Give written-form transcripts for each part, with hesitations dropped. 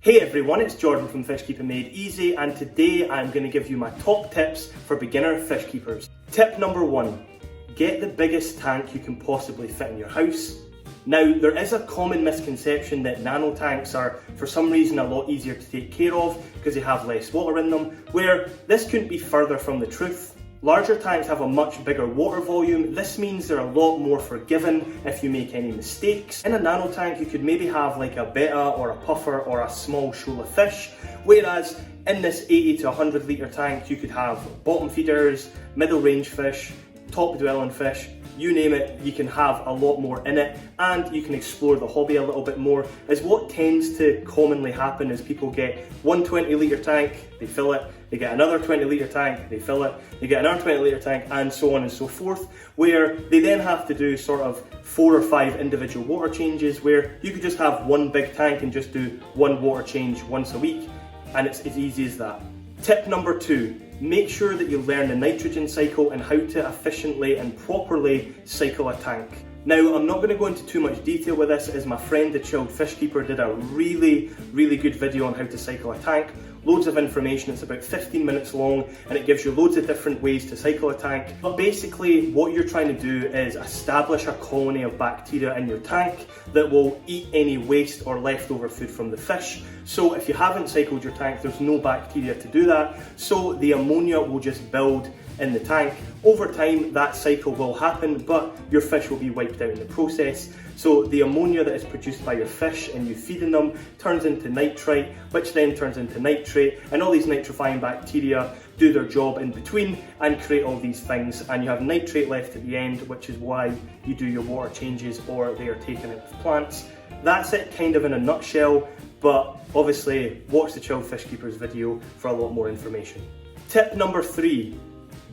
Hey everyone, it's Jordan from Fishkeeping Made Easy, and today I'm going to give you my top tips for beginner fish keepers. Tip number 1, get the biggest tank you can possibly fit in your house. Now, there is a common misconception that nano tanks are for some reason a lot easier to take care of because they have less water in them, where this couldn't be further from the truth. Larger tanks have a much bigger water volume. This means they're a lot more forgiving if you make any mistakes. In a nano tank, you could maybe have like a betta or a puffer or a small shoal of fish, whereas in this 80 to 100 litre tank, you could have bottom feeders, middle range fish, top dwelling fish, you name it, you can have a lot more in it, and you can explore the hobby a little bit more. As what tends to commonly happen is people get one 20 litre tank, they fill it, they get another 20 litre tank, they fill it, they get another 20 litre tank, and so on and so forth, where they then have to do sort of 4 or 5 individual water changes, where you could just have one big tank and just do one water change once a week, and it's as easy as that. Tip number 2, make sure that you learn the nitrogen cycle and how to efficiently and properly cycle a tank. Now, I'm not going to go into too much detail with this, as my friend the Chilled Fishkeeper did a really good video on how to cycle a tank. Loads of information, it's about 15 minutes long, and it gives you loads of different ways to cycle a tank. But basically, what you're trying to do is establish a colony of bacteria in your tank that will eat any waste or leftover food from the fish. So if you haven't cycled your tank, there's no bacteria to do that, so the ammonia will just build in the tank. Over time, that cycle will happen, but your fish will be wiped out in the process. So the ammonia that is produced by your fish and you feeding them turns into nitrite, which then turns into nitrate, and all these nitrifying bacteria do their job in between and create all these things, and you have nitrate left at the end, which is why you do your water changes or they are taken out of plants. That's it kind of in a nutshell, but obviously watch the Chilled Fishkeepers video for a lot more information. Tip number 3,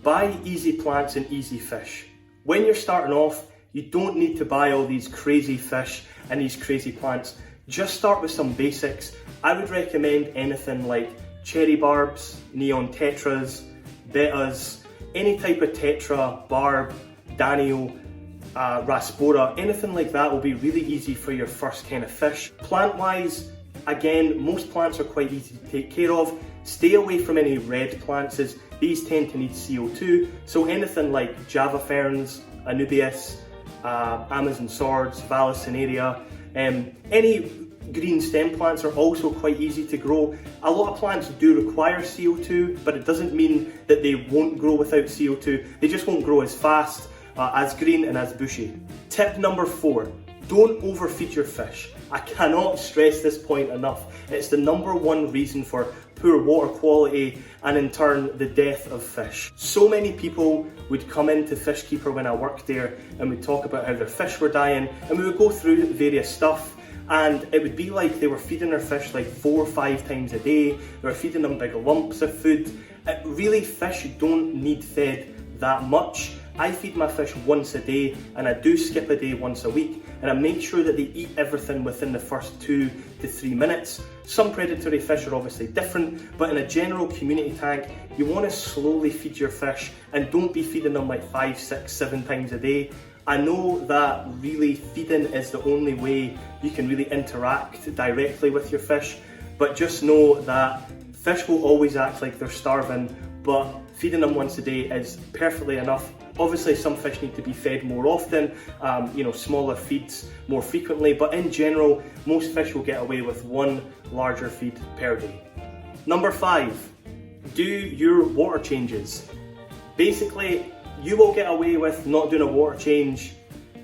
buy easy plants and easy fish. When you're starting off, you don't need to buy all these crazy fish and these crazy plants. Just start with some basics. I would recommend anything like cherry barbs, neon tetras, bettas, any type of tetra, barb, danio, raspora, anything like that will be really easy for your first kind of fish. Plant-wise, again, most plants are quite easy to take care of. Stay away from any red plants, as these tend to need CO2, so anything like Java ferns, Anubias, Amazon swords, Vallisneria, any green stem plants are also quite easy to grow. A lot of plants do require CO2, but it doesn't mean that they won't grow without CO2, they just won't grow as fast, as green and as bushy. Tip number 4, don't overfeed your fish. I cannot stress this point enough. It's the number 1 reason for poor water quality and in turn the death of fish. So many people would come into Fishkeeper when I worked there and would talk about how their fish were dying, and we would go through various stuff, and it would be like they were feeding their fish like 4 or 5 times a day. They were feeding them big lumps of food. Really, fish don't need fed that much. I feed my fish once a day, and I do skip a day once a week, and I make sure that they eat everything within the first 2 to 3 minutes. Some predatory fish are obviously different, but in a general community tank, you want to slowly feed your fish and don't be feeding them like 5, 6, 7 times a day. I know that really feeding is the only way you can really interact directly with your fish, but just know that fish will always act like they're starving, but feeding them once a day is perfectly enough. Obviously, some fish need to be fed more often, smaller feeds more frequently, but in general, most fish will get away with 1 larger feed per day. Number 5, do your water changes. Basically, you will get away with not doing a water change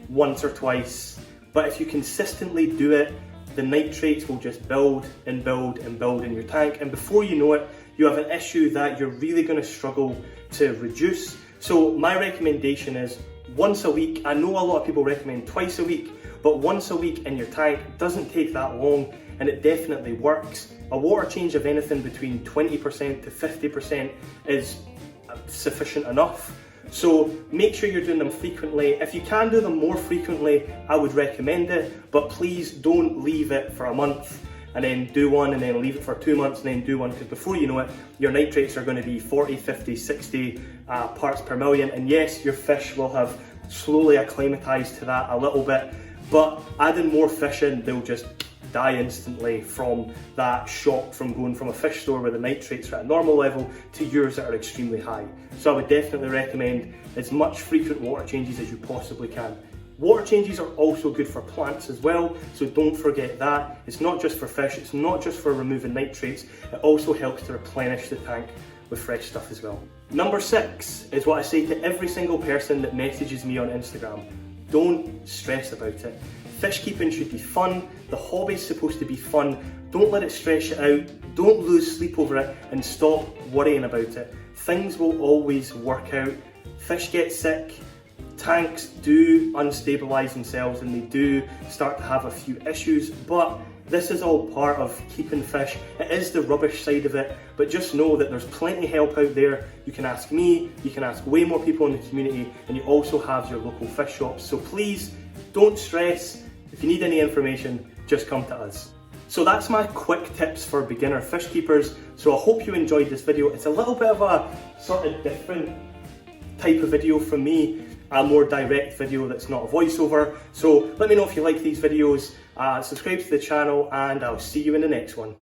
once or twice, but if you consistently do it, the nitrates will just build and build and build in your tank, and before you know it, you have an issue that you're really going to struggle to reduce. So my recommendation is once a week. I know a lot of people recommend twice a week, but once a week in your tank doesn't take that long, and it definitely works. A water change of anything between 20% to 50% is sufficient enough. So make sure you're doing them frequently. If you can do them more frequently, I would recommend it, but please don't leave it for a month and then do one, and then leave it for 2 months and then do one, because before you know it, your nitrates are going to be 40, 50, 60 parts per million, and yes, your fish will have slowly acclimatized to that a little bit, but adding more fish in, they'll just die instantly from that shock from going from a fish store where the nitrates are at a normal level to yours that are extremely high. So I would definitely recommend as much frequent water changes as you possibly can. Water changes are also good for plants as well, so don't forget that. It's not just for fish, it's not just for removing nitrates, it also helps to replenish the tank with fresh stuff as well. Number 6 is what I say to every single person that messages me on Instagram. Don't stress about it. Fish keeping should be fun, the hobby's supposed to be fun, don't let it stress you out, don't lose sleep over it, and stop worrying about it. Things will always work out. Fish get sick, tanks do unstabilise themselves and they do start to have a few issues, but this is all part of keeping fish. It is the rubbish side of it, but just know that there's plenty of help out there. You can ask me, you can ask way more people in the community, and you also have your local fish shops. So please, don't stress. If you need any information, just come to us. So that's my quick tips for beginner fish keepers. So I hope you enjoyed this video. It's a little bit of a sort of different type of video from me, a more direct video that's not a voiceover. So let me know if you like these videos, subscribe to the channel, and I'll see you in the next one.